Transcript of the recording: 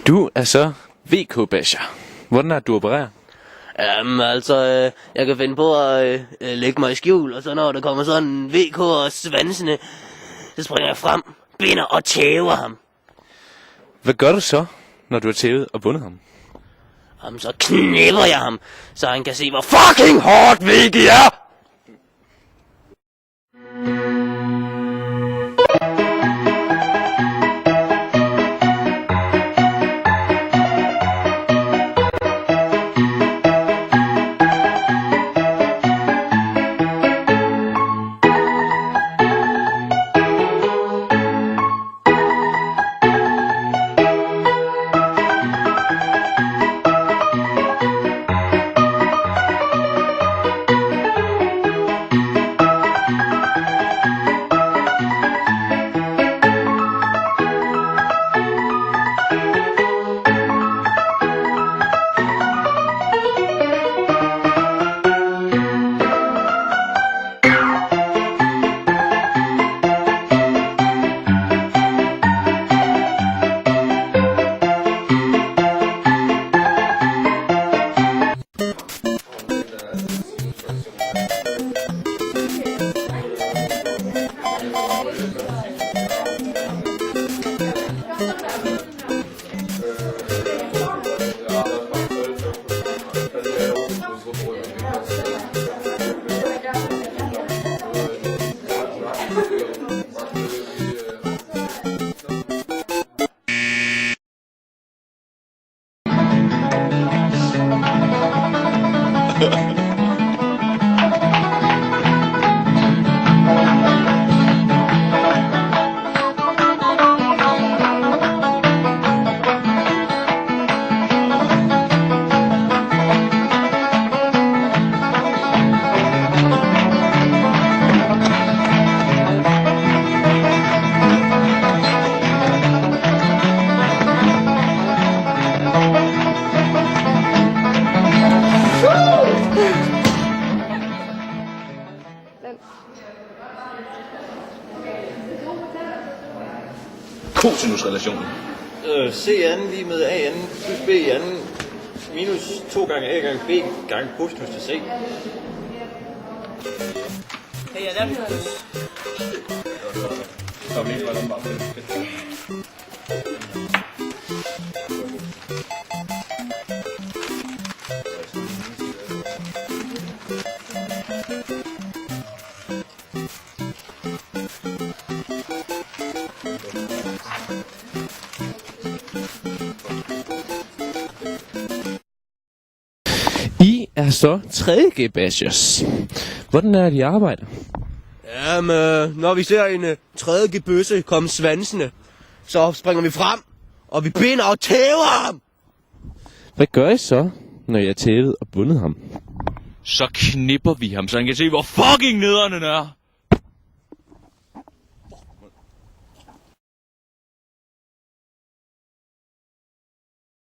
Du er så VK-basher. Hvordan er det, du opererer? Jamen altså, jeg kan finde på at lægge mig i skjul, og så når der kommer sådan en VK og svansene, så springer jeg frem, binder og tæver ham. Hvad gør du så, når du har tævet og bundet ham? Jamen så knipper jeg ham, så han kan se, hvor fucking hårdt VK er! Cosinusrelationen. CN lige med AN plus BN minus 2 gange A gange B gange cosinus til C. Hey, ja, der er I er så 3G-bashers. Hvordan er det, I arbejder? Jamen, når vi ser en tredje gebøsse komme svansene, så springer vi frem, og vi binder og tæver ham! Hvad gør I så, når I har tævet og bundet ham? Så knipper vi ham, så han kan se, hvor fucking nederen den er.